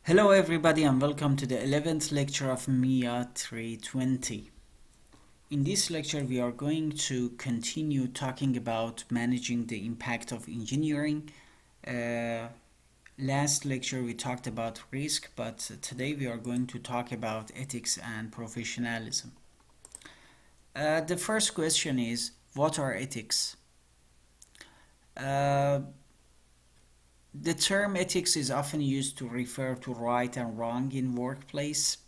Hello everybody and welcome to the 11th lecture of MIA 320. In this lecture we are going to continue talking about managing the impact of engineering. Last lecture we talked about risk, but today we are going to talk about ethics and professionalism. The first question is, what are ethics? The term ethics is often used to refer to right and wrong in workplace.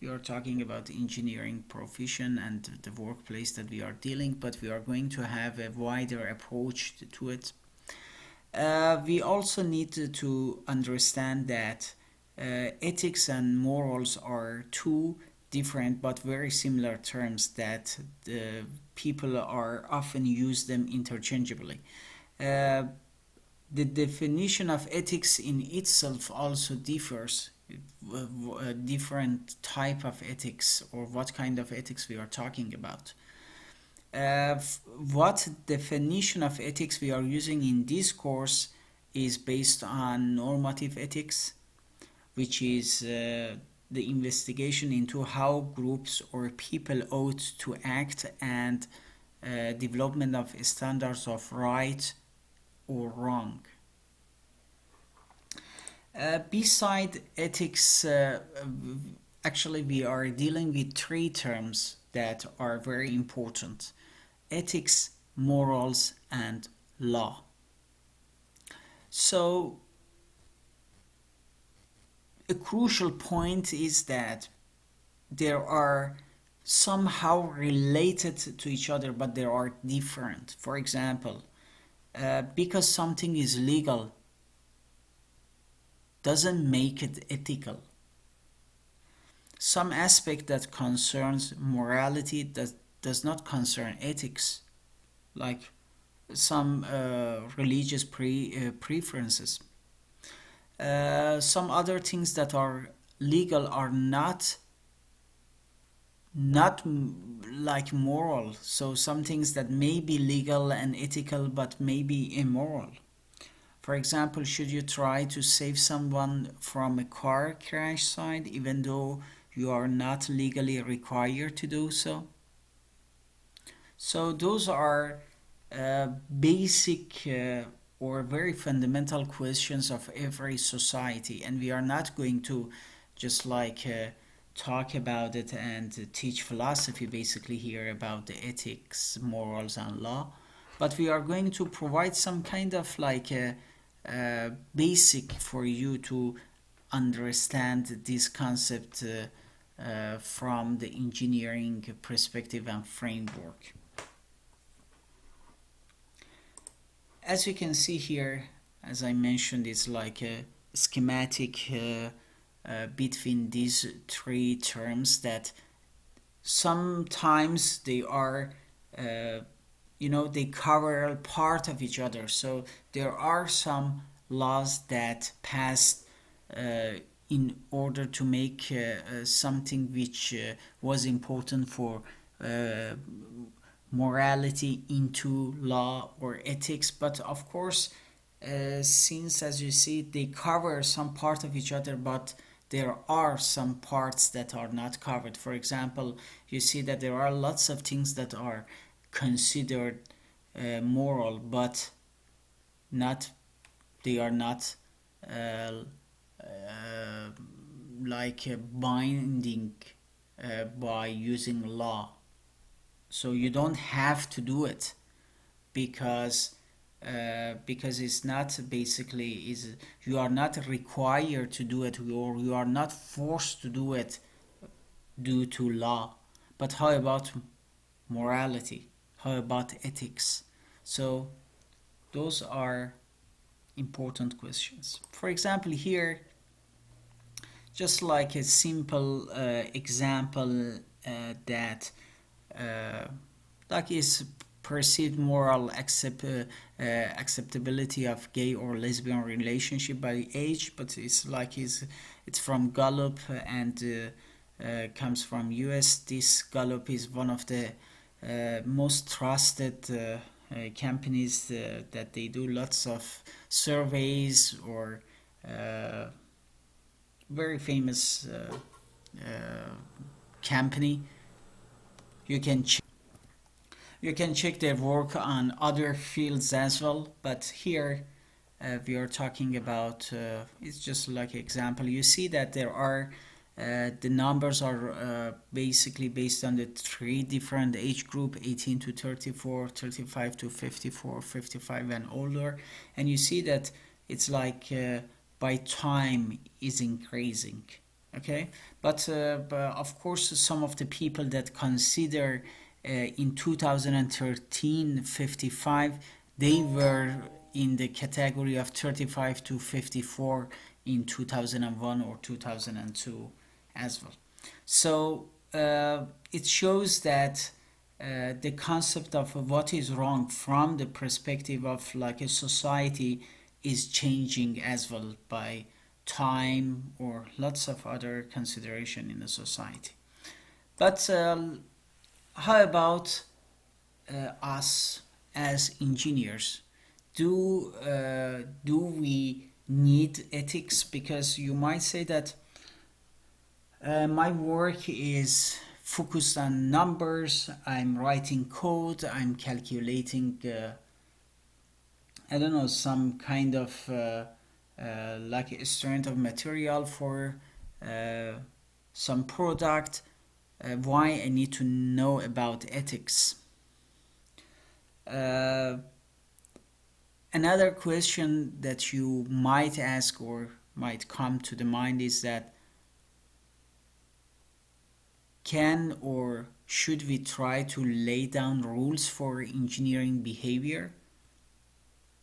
We are talking about the engineering profession and the workplace that we are dealing, but we are going to have a wider approach to it. We also need to understand that ethics and morals are two different but very similar terms that people are often use them interchangeably. The definition of ethics in itself also differs. A different type of ethics, or what kind of ethics we are talking about. What definition of ethics we are using in this course is based on normative ethics, which is the investigation into how groups or people ought to act, and development of standards of right or wrong. Beside ethics, actually we are dealing with three terms that are very important: ethics, morals, and law. So a crucial point is that there are somehow related to each other, but they are different. For example, because something is legal doesn't make it ethical. Some aspect that concerns morality does not concern ethics, like some religious preferences. Some other things that are legal are not like moral. So some things that may be legal and ethical but may be immoral. For example, should you try to save someone from a car crash site even though you are not legally required to do so? So those are basic or very fundamental questions of every society, and we are not going to just talk about it and teach philosophy basically here about the ethics, morals, and law, but we are going to provide some kind of basic for you to understand this concept from the engineering perspective and framework. As you can see here, as I mentioned, it's like a schematic between these three terms that sometimes they are they cover a part of each other. So there are some laws that passed in order to make something which was important for morality into law or ethics, but of course since, as you see, they cover some part of each other, but there are some parts that are not covered. For example, you see that there are lots of things that are considered moral, but they are not binding by using law. So you don't have to do it because it's not basically is you are not required to do it, or you are not forced to do it due to law. But how about morality? How about ethics? So those are important questions. For example, here, just like a simple example that is perceived moral acceptability of gay or lesbian relationship by age, but it's from Gallup and comes from US. This Gallup is one of the most trusted companies that they do lots of surveys or very famous company. You can you can check their work on other fields as well, but here we are talking about it's just like example. You see that there are the numbers are basically based on the three different age group: 18 to 34, 35 to 54, 55 and older. And you see that it's like by time is increasing. Okay, but of course some of the people that consider in 2013 55, they were in the category of 35 to 54 in 2001 or 2002 as well. So it shows that the concept of what is wrong from the perspective of like a society is changing as well by time or lots of other consideration in the society. But how about us as engineers? Do we need ethics? Because you might say that my work is focused on numbers. I'm writing code. I'm calculating. I don't know, some kind of like a strength of material for uh, some product. Why I need to know about ethics? Uh, Another question that you might ask or might come to the mind is that can or should we try to lay down rules for engineering behavior?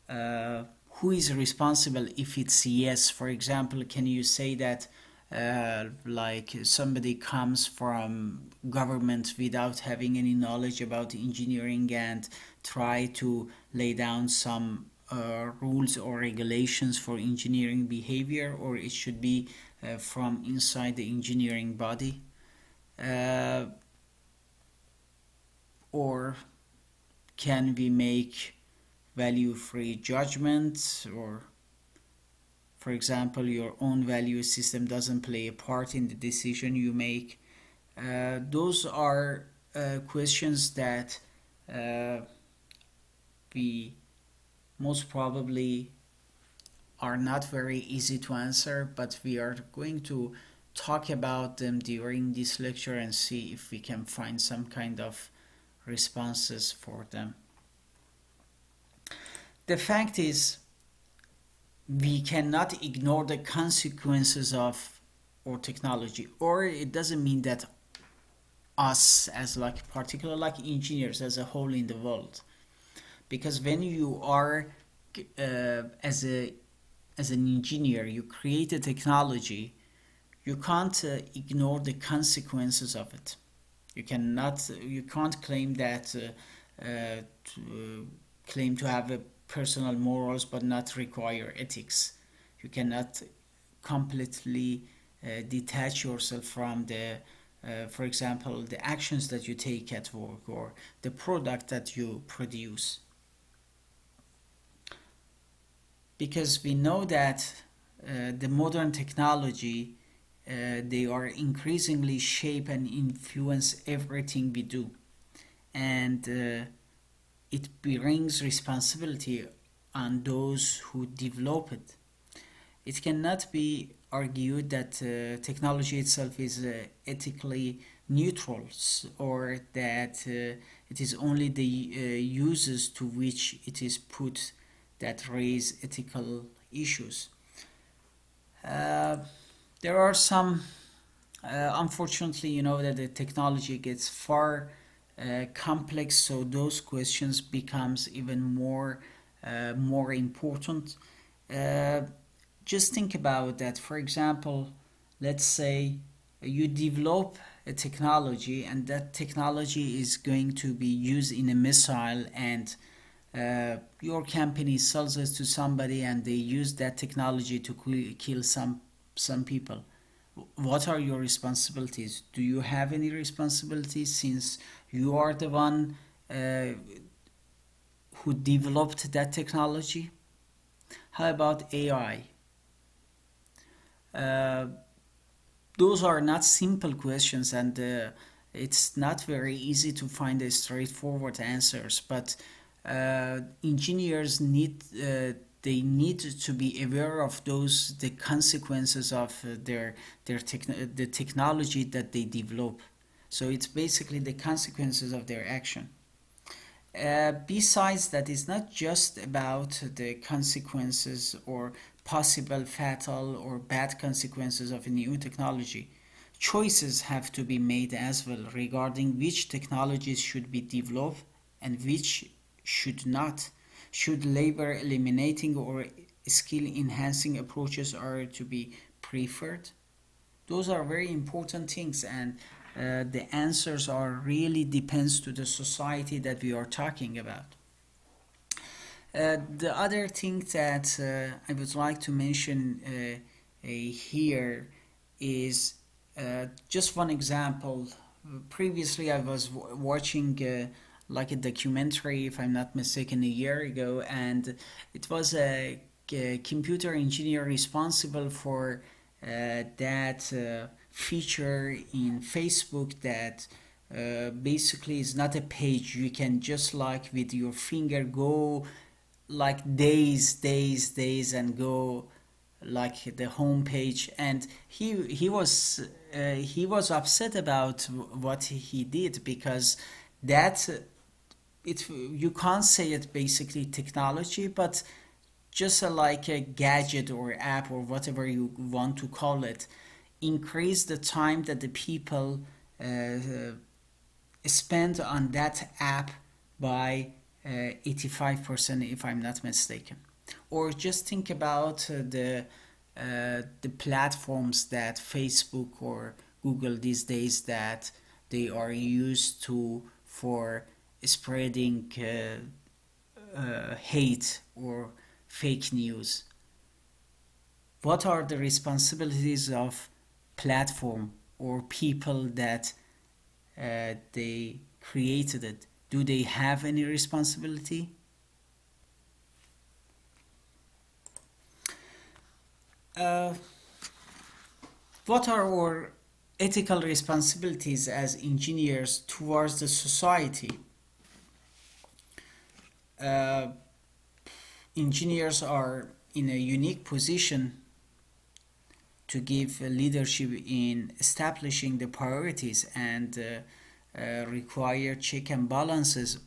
Who is responsible if it's yes? For example, can you say that like somebody comes from government without having any knowledge about engineering and try to lay down some rules or regulations for engineering behavior, or it should be from inside the engineering body? Uh, or can we make value-free judgments, or for example your own value system doesn't play a part in the decision you make? Those are questions that uh, we most probably are not very easy to answer, but we are going to talk about them during this lecture and see if we can find some kind of responses for them. The fact is, we cannot ignore the consequences of our technology, or it doesn't mean that us as like particular like engineers as a whole in the world, because when you are as a as an engineer, you create a technology, you can't ignore the consequences of it. You can't claim that claim to have a personal morals but not require ethics. You cannot completely detach yourself from the for example the actions that you take at work or the product that you produce, because we know that the modern technology they are increasingly shape and influence everything we do, and it brings responsibility on those who develop it. It cannot be argued that technology itself is ethically neutral, or that it is only the uses to which it is put that raise ethical issues. Uh, there are some, unfortunately, you know, that the technology gets far complex, so those questions becomes even more important. Uh, just think about that. For example, let's say you develop a technology, and that technology is going to be used in a missile, and your company sells it to somebody, and they use that technology to kill some people. What are your responsibilities? Do you have any responsibilities, since you are the one who developed that technology? How about AI? those are not simple questions, and it's not very easy to find a straightforward answers. But engineers they need to be aware of those the consequences of the technology that they develop. So it's basically the consequences of their action. Besides that, it's not just about the consequences or possible fatal or bad consequences of a new technology. Choices have to be made as well regarding which technologies should be developed and which should not. Should labor eliminating or skill enhancing approaches are to be preferred? Those are very important things, and the answers are really depends to the society that we are talking about. The other thing that I would like to mention here is just one example. Previously, I was watching like a documentary, if I'm not mistaken, a year ago, and it was a computer engineer responsible for that feature in Facebook that basically is not a page. You can just like with your finger go like days and go like the home page, and he was upset about what he did because that it you can't say it basically technology, but just like a gadget or app or whatever you want to call it, increase the time that the people uh, spend on that app by 85%, if I'm not mistaken. Or just think about the platforms that Facebook or Google these days that they are used to for spreading hate or fake news. What are the responsibilities of platform or people that they created it? Do they have any responsibility? Uh, what are our ethical responsibilities as engineers towards the society? Uh, Engineers are in a unique position to give leadership in establishing the priorities and require check and balances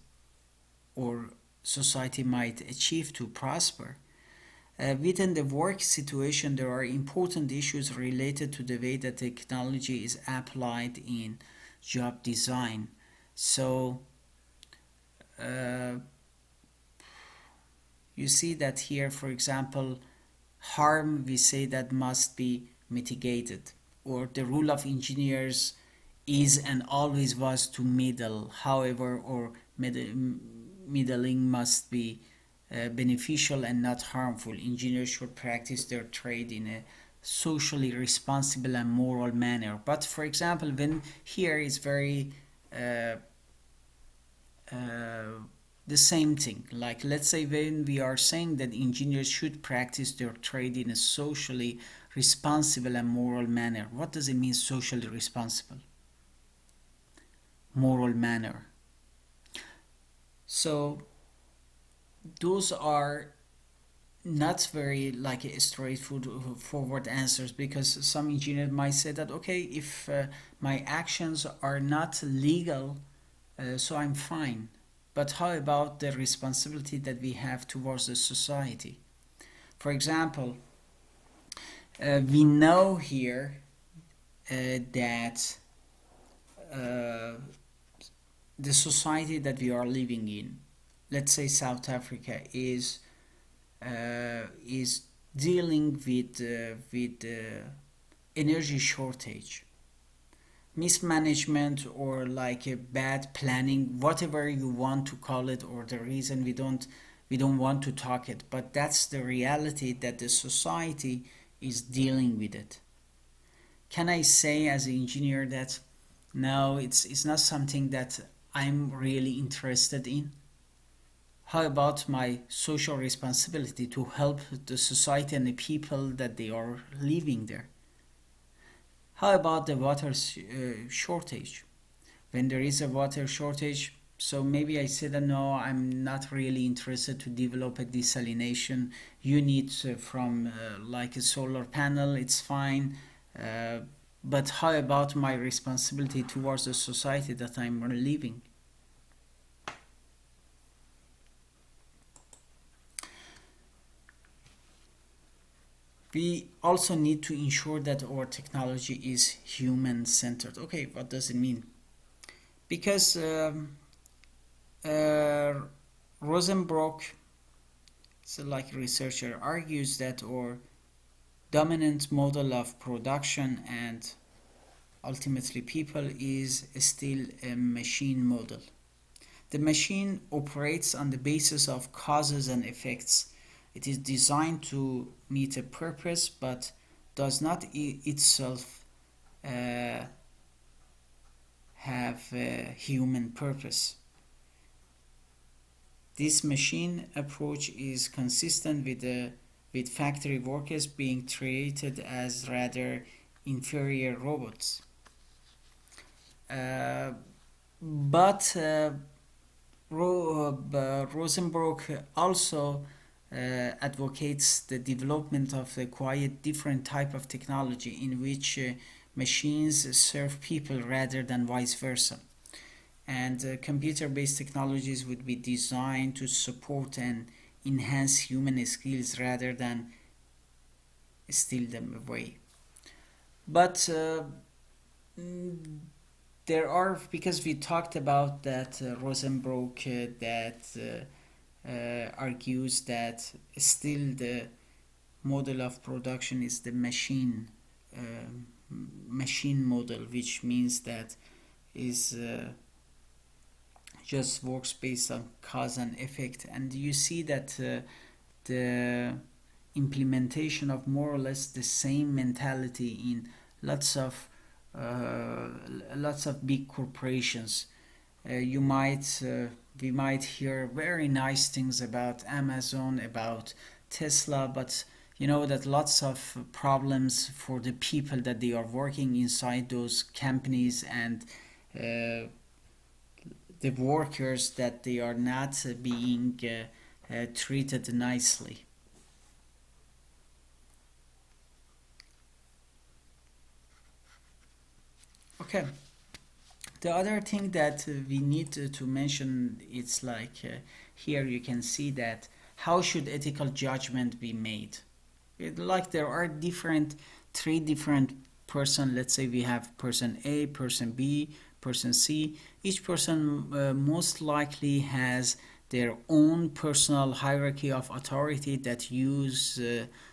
or society might achieve to prosper. Within the work situation, there are important issues related to the way that technology is applied in job design. So, uh, you see that here, for example, harm we say that must be mitigated, or the rule of engineers is and always was to middle, however, or middling must be beneficial and not harmful. Engineers should practice their trade in a socially responsible and moral manner. But for example, when here is very uh, uh, the same thing. Like, let's say when we are saying that engineers should practice their trade in a socially responsible and moral manner, what does it mean, socially responsible, moral manner? So those are not very like straightforward answers, because some engineer might say that okay, if my actions are not legal, so I'm fine. But how about the responsibility that we have towards the society? For example, we know here that uh, the society that we are living in, let's say South Africa, is dealing with energy shortage, mismanagement, or like a bad planning, whatever you want to call it, or the reason we don't want to talk it, but that's the reality that the society is dealing with it. Can I say as an engineer that no, it's not something that I'm really interested in? How about my social responsibility to help the society and the people that they are living there? How about the water shortage? When there is a water shortage, so maybe I said, no, I'm not really interested to develop a desalination unit from like a solar panel, it's fine. Uh, but how about my responsibility towards the society that I'm living? We also need to ensure that our technology is human centered. Okay, what does it mean? Because uh, Rosenbrock, so like researcher, argues that our dominant model of production and ultimately people is still a machine model. The machine operates on the basis of causes and effects. It is designed to meet a purpose but does not itself uh, have a human purpose. This machine approach is consistent with factory workers being treated as rather inferior robots. Uh, but Rosenbrock also advocates the development of a quite different type of technology in which machines serve people rather than vice versa. And computer-based technologies would be designed to support and enhance human skills rather than steal them away. But mm, there are, because we talked about that Rosenbrock that argues that still the model of production is the machine model, which means that is just works based on cause and effect. And you see that the implementation of more or less the same mentality in lots of uh, lots of big corporations. You might We might hear very nice things about Amazon, about Tesla, but you know that lots of problems for the people that they are working inside those companies, and uh, the workers, that they are not being treated nicely. Okay. The other thing that we need to mention, it's like here you can see that how should ethical judgment be made. Like there are three different person. Let's say we have person A, person B, person C. Each person most likely has their own personal hierarchy of authority that use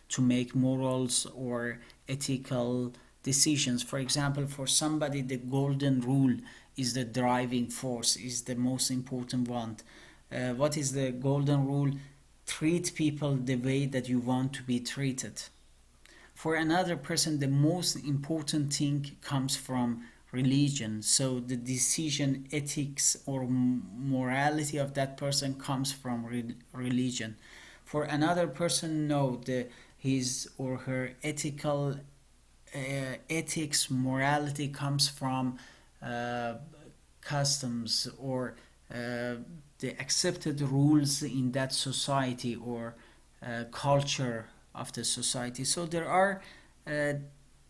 to make morals or ethical decisions. For example, for somebody the golden rule is the driving force, is the most important one. What is the golden rule? Treat people the way that you want to be treated. For another person, the most important thing comes from religion. So the decision, ethics, or morality of that person comes from religion. For another person, no, his or her ethics, morality comes from uh, customs or the accepted rules in that society or culture of the society. So there are uh,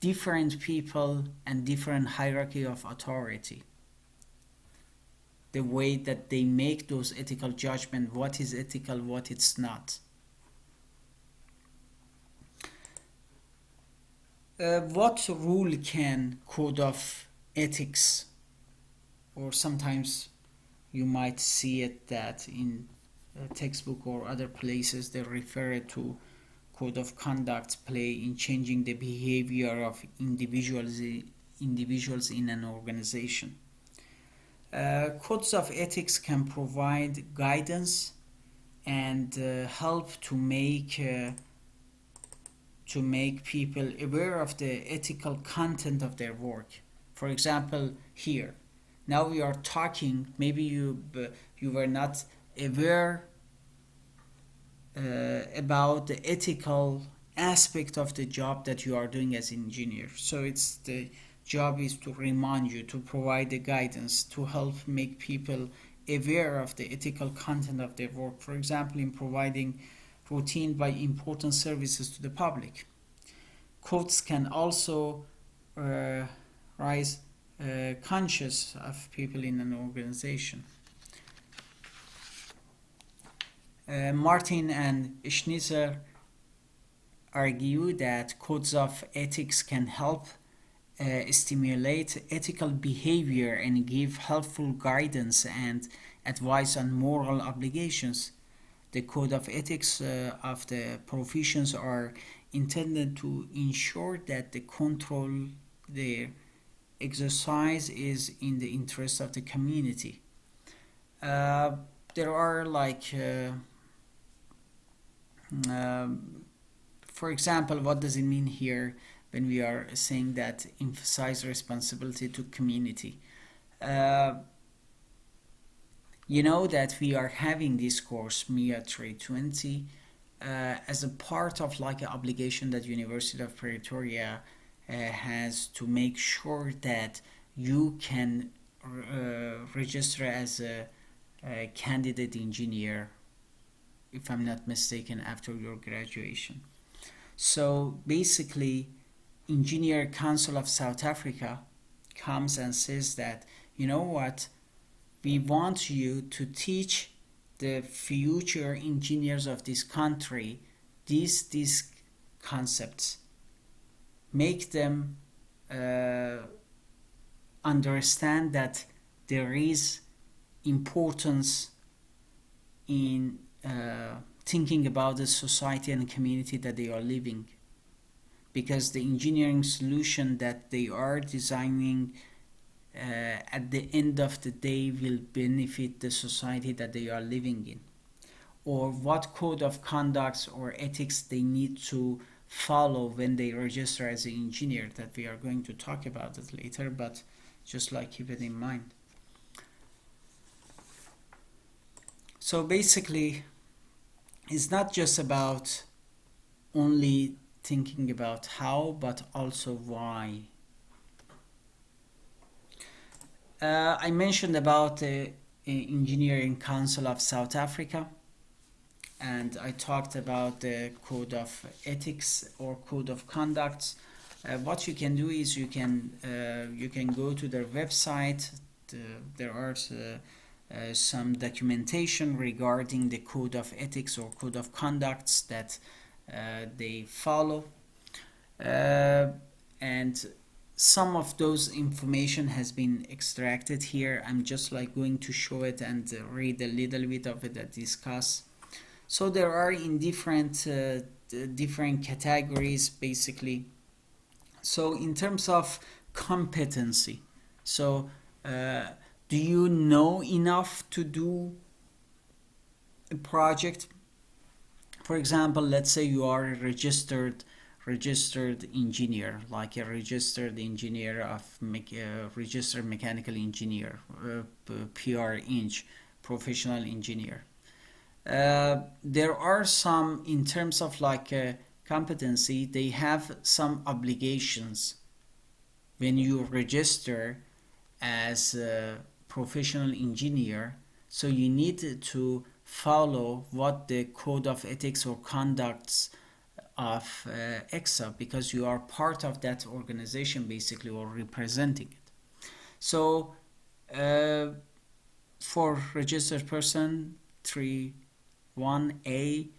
different people and different hierarchy of authority. The way that they make those ethical judgment, what is ethical, what it's not. What rule can code of ethics, or sometimes you might see it that in a textbook or other places they refer it to code of conduct, play in changing the behavior of individuals in an organization. Codes of ethics can provide guidance and help to make people aware of the ethical content of their work. For example, here, now we are talking. Maybe you were not aware about the ethical aspect of the job that you are doing as engineer. So it's the job is to remind you, to provide the guidance, to help make people aware of the ethical content of their work. For example, in providing routine by important services to the public. Codes can also uh, raise conscious of people in an organization. Martin and Schnitzer argue that codes of ethics can help stimulate ethical behavior and give helpful guidance and advice on moral obligations. The code of ethics of the professions are intended to ensure that the control their exercise is in the interest of the community. Uh, there are um, for example, what does it mean here when we are saying that emphasize responsibility to community? Uh, you know that we are having this course MIA 320 as a part of like an obligation that University of Pretoria has to make sure that you can register as a candidate engineer, if I'm not mistaken, after your graduation. So basically, Engineer Council of South Africa comes and says that, you know what, we want you to teach the future engineers of this country these concepts, make them understand that there is importance in thinking about the society and community that they are living, because the engineering solution that they are designing at the end of the day will benefit the society that they are living in, or what code of conducts or ethics they need to follow when they register as an engineer, that we are going to talk about it later, but just like keep it in mind. So basically, it's not just about only thinking about how, but also why. I mentioned about the Engineering Council of South Africa, and I talked about the code of ethics or code of conduct. What you can do is you can go to their website. There are some documentation regarding the code of ethics or code of conducts that they follow, and some of those information has been extracted here. I'm just like going to show it and read a little bit of it and discuss. So there are in different categories basically. So in terms of competency, so do you know enough to do a project? For example, let's say you are a registered engineer, like a registered engineer of registered mechanical engineer, PR Eng, professional engineer. There are some, in terms of like competency, they have some obligations when you register as a professional engineer. So you need to follow what the code of ethics or conducts of EXA, because you are part of that organization basically, or representing it. So for registered person 3.1a,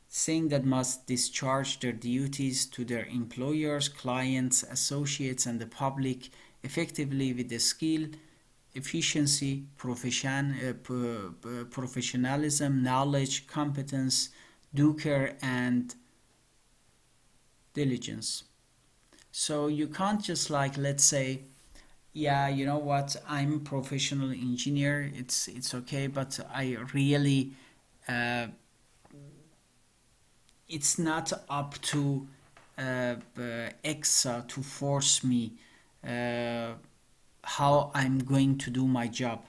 saying that must discharge their duties to their employers, clients, associates, and the public effectively with the skill, efficiency, professionalism, knowledge, competence, due care, and diligence. So you can't just like, let's say, yeah, you know what, I'm a professional engineer, it's okay, but I really it's not up to EXA to force me how I'm going to do my job.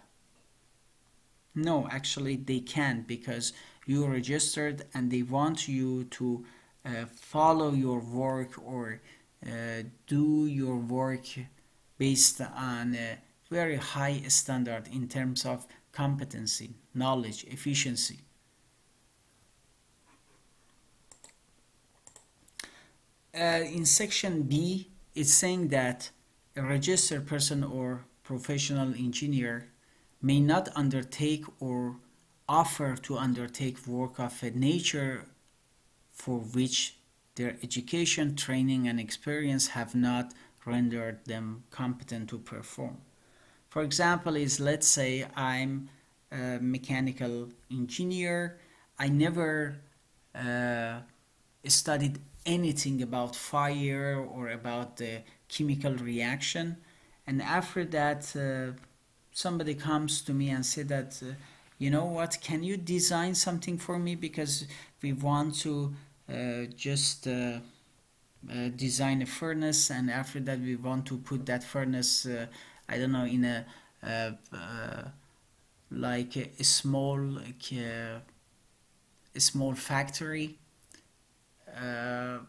No, actually they can't, because you registered and they want you to follow your work or do your work based on a very high standard in terms of competency, knowledge, efficiency. In section B, it's saying that a registered person or professional engineer may not undertake or offer to undertake work of a nature for which their education, training, and experience have not rendered them competent to perform. For example, is let's say I'm a mechanical engineer. I never studied anything about fire or about the chemical reaction, and after that somebody comes to me and said that you know what, can you design something for me, because we want to just design a furnace, and after that we want to put that furnace I don't know, in like a small factory. uh,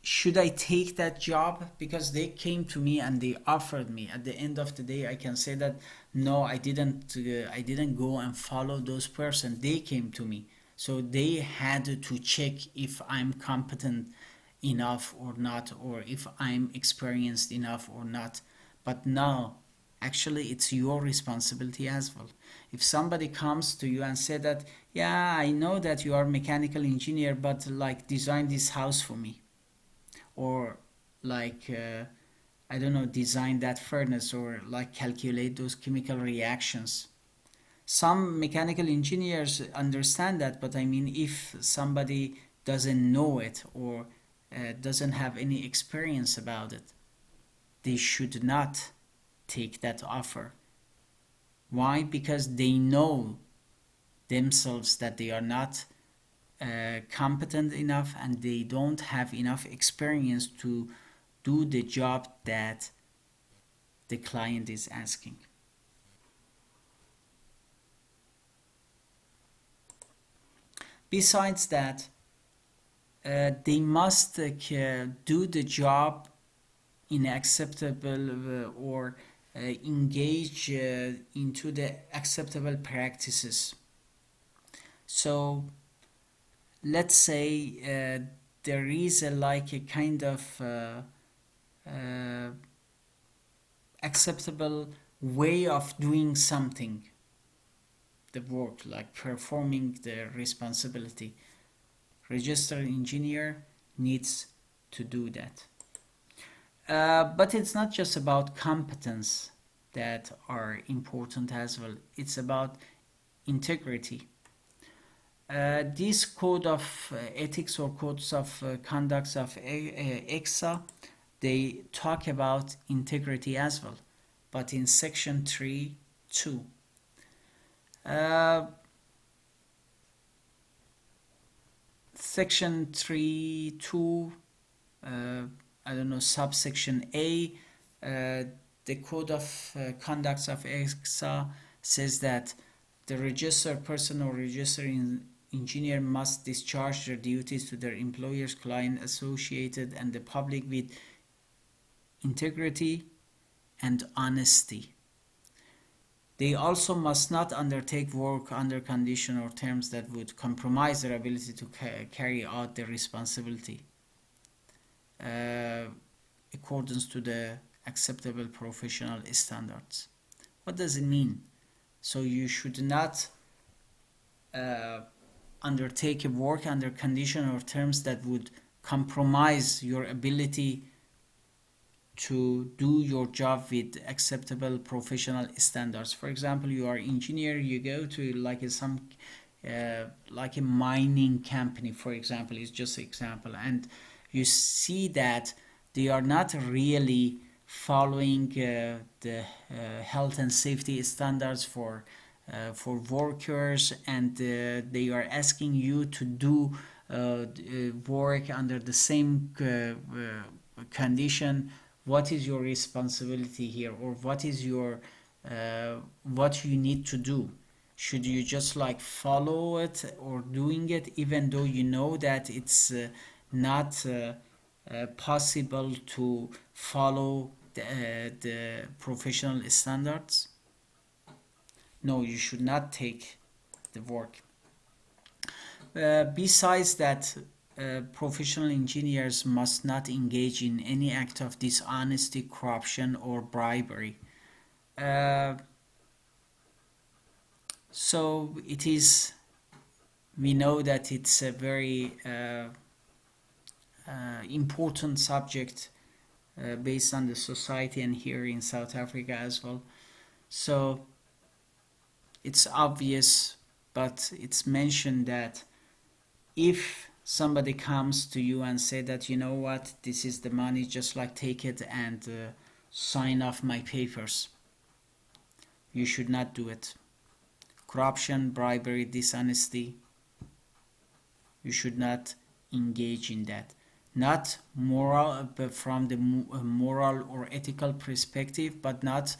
should I take that job? Because they came to me and they offered me. At the end of the day, I can say that no, I didn't go and follow those person. They came to me, so they had to check if I'm competent enough or not, or if I'm experienced enough or not. But now, actually, it's your responsibility as well. If somebody comes to you and said that, yeah, I know that you are a mechanical engineer, but like design this house for me, or like I don't know, design that furnace, or like calculate those chemical reactions. Some mechanical engineers understand that, but I mean, if somebody doesn't know it, or doesn't have any experience about it, they should not take that offer. Why? Because they know themselves that they are not competent enough, and they don't have enough experience to do the job that the client is asking. Besides that, they must do the job in acceptable or engage into the acceptable practices. So let's say there is like a kind of uh, acceptable way of doing something, the work, like performing the responsibility. Registered engineer needs to do that. But it's not just about competence that are important as well. It's about integrity. This code of ethics, or codes of conducts of EXA, they talk about integrity as well, but in section 3.2. Section 3.2, I don't know, subsection A, the code of conducts of EXA says that the registered person or registered engineer must discharge their duties to their employers, client, associated, and the public with integrity and honesty. They also must not undertake work under condition or terms that would compromise their ability to carry out their responsibility accordance to the acceptable professional standards. What does it mean? So you should not undertake a work under condition or terms that would compromise your ability to do your job with acceptable professional standards. For example, you are engineer, you go to like like a mining company, for example, is just an example, and you see that they are not really following the health and safety standards for workers, and they are asking you to do work under the same condition. What is your responsibility here, or what is your what you need to do? Should you just like follow it or doing it, even though you know that it's not possible to follow the professional standards? No, you should not take the work. Besides that, professional engineers must not engage in any act of dishonesty, corruption, or bribery. Uh, so it is. We know that it's a very important subject based on the society and here in South Africa as well. So it's obvious, but it's mentioned that if somebody comes to you and say that, you know what, this is the money, just like take it and sign off my papers, you should not do it. Corruption, bribery, dishonesty, you should not engage in that. Not moral, but from the moral or ethical perspective, but not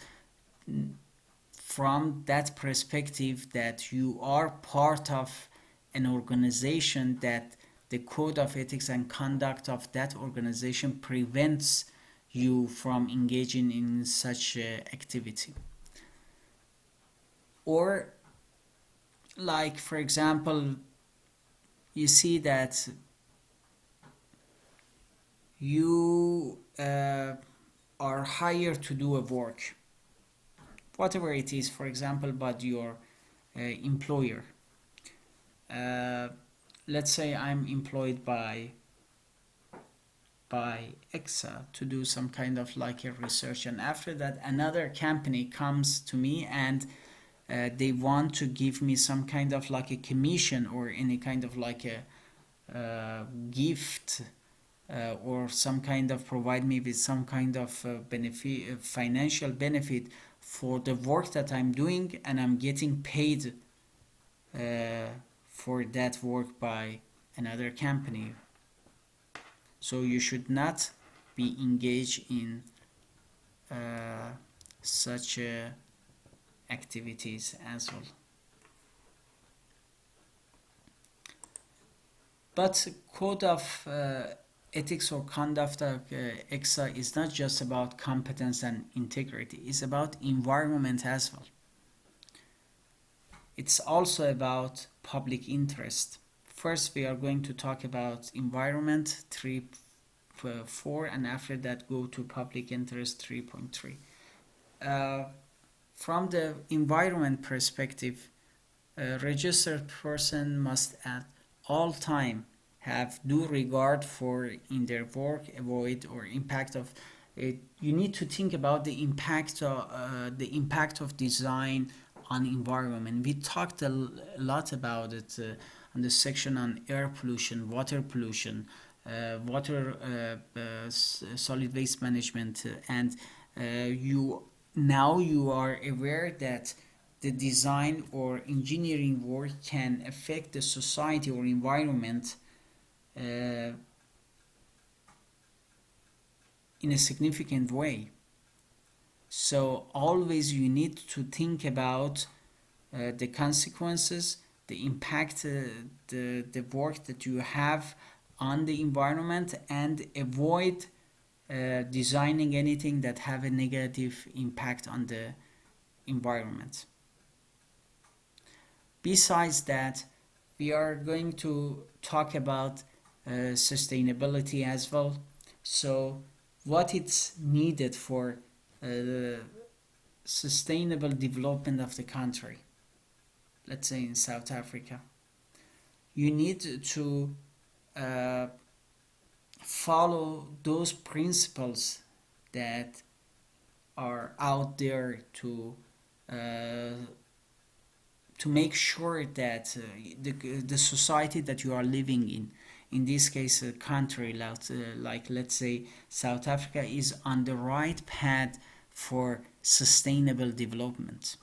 from that perspective that you are part of an organization that the code of ethics and conduct of that organization prevents you from engaging in such activity. Or, like, for example, you see that you are hired to do a work, whatever it is, for example, by your employer. Let's say I'm employed by EXA to do some kind of like a research, and after that another company comes to me and they want to give me some kind of like a commission or any kind of like a gift, or some kind of provide me with some kind of benefit, financial benefit for the work that I'm doing, and I'm getting paid for that work by another company. So you should not be engaged in such activities as well. But code of ethics or conduct of EXA is not just about competence and integrity, it's about environment as well. It's also about public interest. First, we are going to talk about environment 3.4, and after that go to public interest 3.3. From the environment perspective, a registered person must at all time have due regard for in their work, avoid or impact of it. You need to think about the impact of design on environment. We talked a lot about it on the section on air pollution, water pollution, solid waste management, and you are aware that the design or engineering work can affect the society or environment in a significant way. So always you need to think about the consequences, the impact, the work that you have on the environment, and avoid designing anything that have a negative impact on the environment. Besides that, we are going to talk about sustainability as well. So what it's needed for the sustainable development of the country, let's say in South Africa, you need to follow those principles that are out there to make sure that the society that you are living in this case a country like let's say South Africa, is on the right path for sustainable development.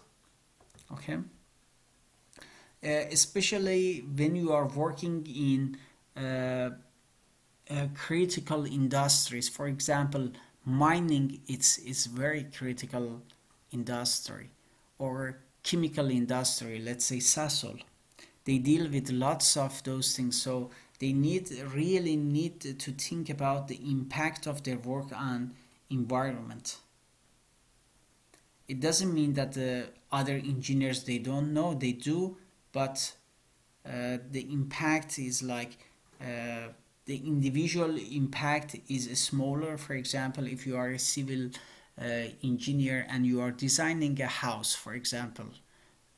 Okay, especially when you are working in critical industries. For example, mining is very critical industry, or chemical industry, let's say Sasol. They deal with lots of those things. So They really need to think about the impact of their work on environment. It doesn't mean that the other engineers they don't know, they do, but the impact is like the individual impact is smaller. For example, if you are a civil engineer and you are designing a house, for example,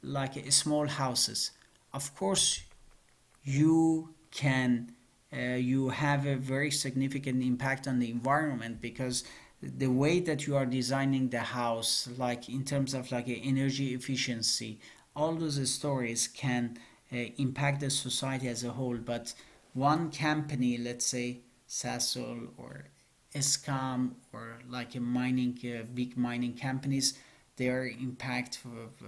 like small houses, of course you have a very significant impact on the environment, because the way that you are designing the house, like in terms of like energy efficiency, all those stories can impact the society as a whole. But one company, let's say Sasol or Escom, or like a mining big mining companies, their impact of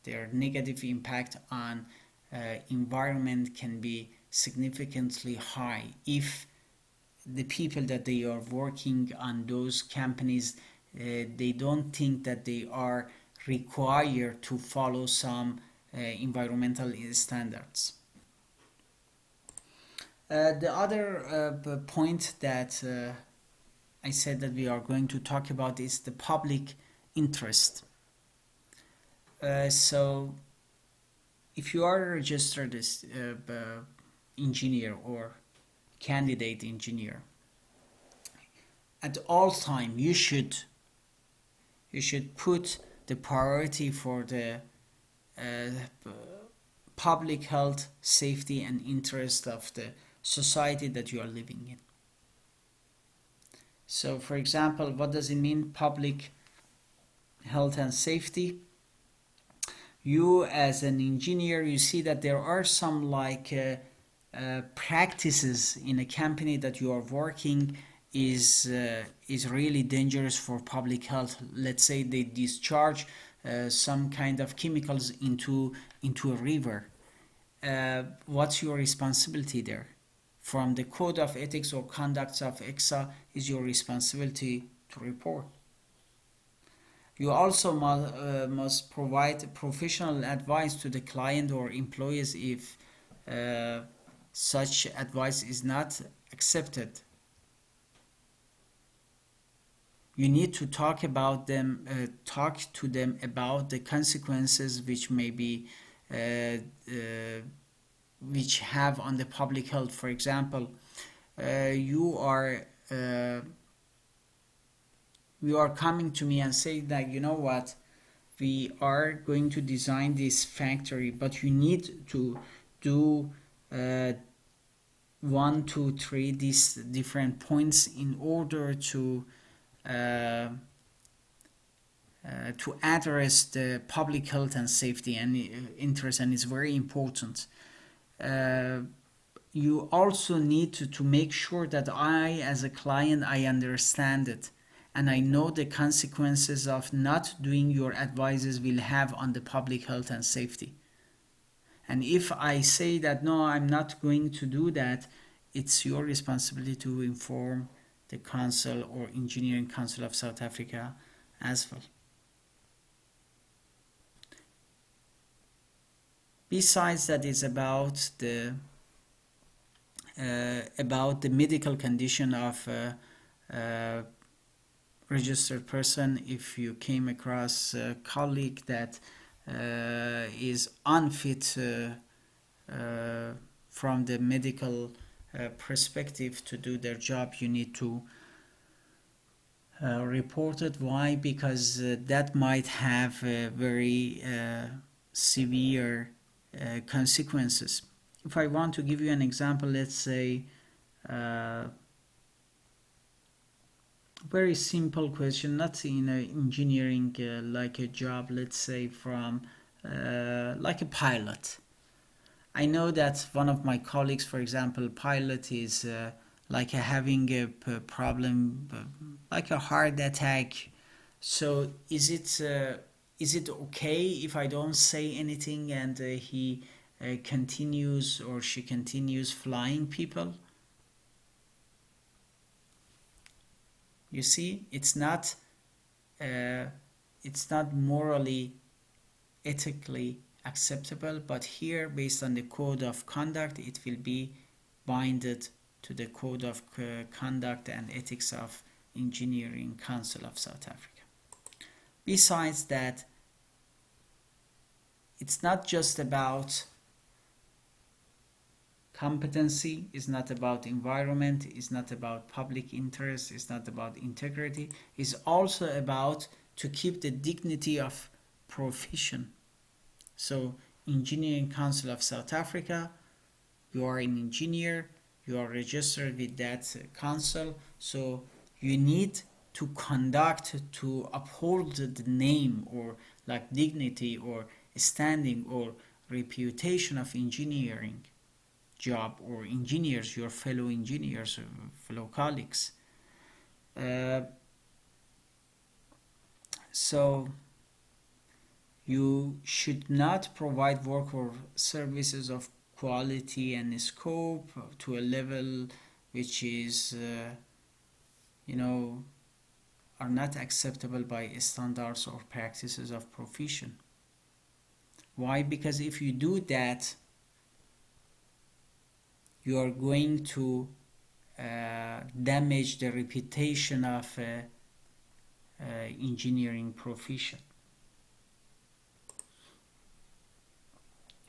their negative impact on environment can be significantly high if the people that they are working on those companies they don't think that they are required to follow some environmental standards. The other point that I said that we are going to talk about is the public interest. So if you are a registered engineer or candidate engineer, at all time you should put the priority for the public health, safety, and interest of the society that you are living in. So, for example, what does it mean, public health and safety? You, as an engineer, you see that there are some like practices in a company that you are working is really dangerous for public health. Let's say they discharge some kind of chemicals into a river. What's your responsibility there? From the code of ethics or conducts of EXA is your responsibility to report. You also must provide professional advice to the client or employees if such advice is not accepted. You need to talk to them about the consequences which may be which have on the public health. For example, you are coming to me and say that, you know what, we are going to design this factory, but you need to do 1, 2, 3 these different points in order to address the public health and safety and interest, and it's very important. You also need to make sure that I, as a client, I understand it and I know the consequences of not doing your advices will have on the public health and safety. And if I say that no, I'm not going to do that, it's your responsibility to inform the Council or Engineering Council of South Africa as well. Besides that, it's about the medical condition of a registered person. If you came across a colleague that is unfit from the medical perspective to do their job, you need to report it. Why? Because that might have very severe consequences. If I want to give you an example, let's say very simple question, not in a engineering like a job, let's say from like a pilot. I know that one of my colleagues, for example, pilot is like having a problem, like a heart attack. So is it okay if I don't say anything and he continues or she continues flying people? You see, it's not morally, ethically acceptable, but here, based on the code of conduct, it will be binded to the Code of Conduct and Ethics of Engineering Council of South Africa. Besides that, it's not just about competency, it's not about environment, it's not about public interest, it's not about integrity, it's also about to keep the dignity of profession. So, Engineering Council of South Africa, you are an engineer, you are registered with that council, so you need to conduct, to uphold the name or like dignity or standing or reputation of engineering job or engineers, your fellow engineers, fellow colleagues. So you should not provide work or services of quality and scope to a level which is are not acceptable by standards or practices of profession. Why? Because if you do that, you are going to damage the reputation of engineering profession.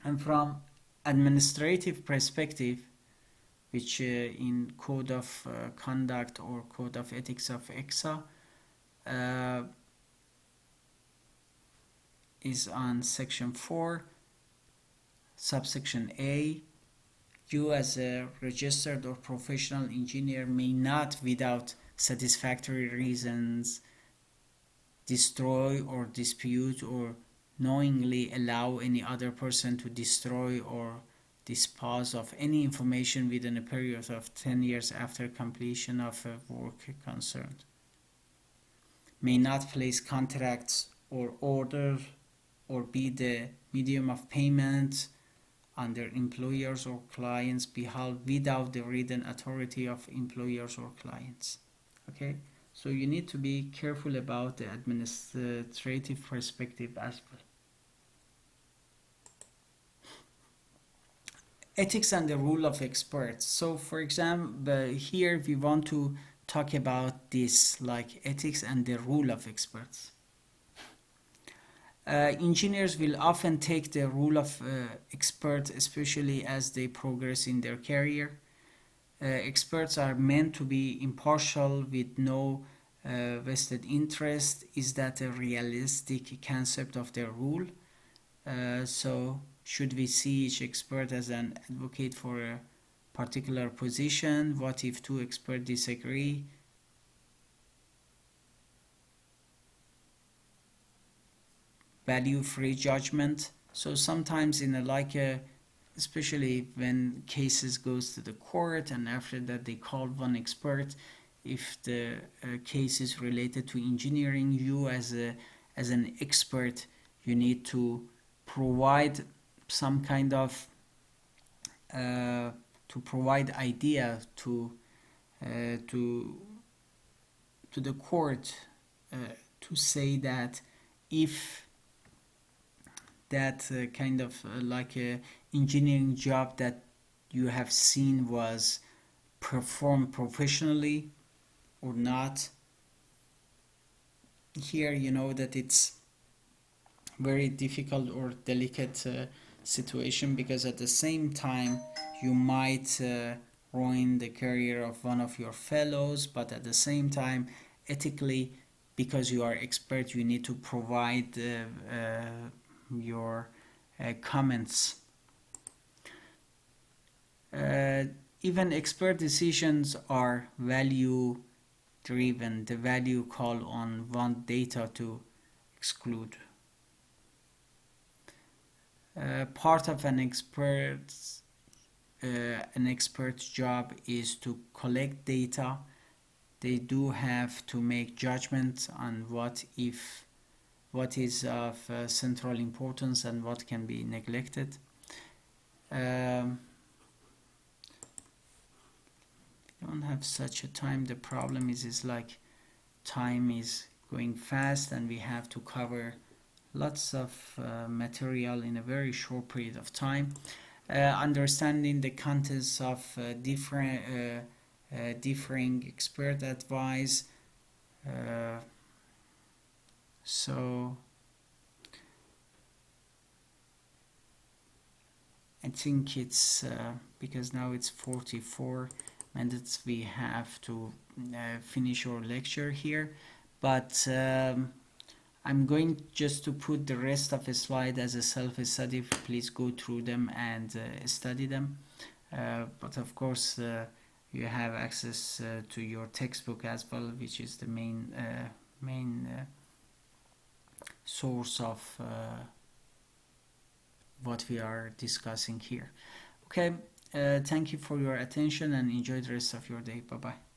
And from administrative perspective, which in Code of Conduct or Code of Ethics of EXA is on section 4, subsection A. You as a registered or professional engineer may not, without satisfactory reasons, destroy or dispute or knowingly allow any other person to destroy or dispose of any information within a period of 10 years after completion of a work concerned. May not place contracts or orders or be the medium of payment on their employers or clients' behalf without the written authority of employers or clients. Okay, so you need to be careful about the administrative perspective as well. Ethics and the rule of experts. So for example, here we want to talk about this, like ethics and the rule of experts. Engineers will often take the role of expert, especially as they progress in their career. Experts are meant to be impartial with no vested interest. Is that a realistic concept of their role? So should we see each expert as an advocate for a particular position? What if two experts disagree? Value free judgment. So sometimes in especially when cases goes to the court and after that they call one expert, if the case is related to engineering, you as an expert, you need to provide some kind of to provide idea to the court to say that if that kind of like a engineering job that you have seen was performed professionally or not. Here you know that it's very difficult or delicate situation, because at the same time you might ruin the career of one of your fellows, but at the same time ethically, because you are expert, you need to provide your comments. Even expert decisions are value driven. The value call on want data to exclude. Part of an expert's job is to collect data. They do have to make judgments on what is of central importance and what can be neglected. We don't have such a time. The problem is like time is going fast and we have to cover lots of material in a very short period of time. understanding the contents of differing expert advice. Uh, so I think it's because now it's 44 minutes we have to finish our lecture here, but I'm going just to put the rest of the slide as a self-study. Please go through them and study them. But of course, you have access to your textbook as well, which is the main source of what we are discussing here. Okay, thank you for your attention and enjoy the rest of your day. Bye bye.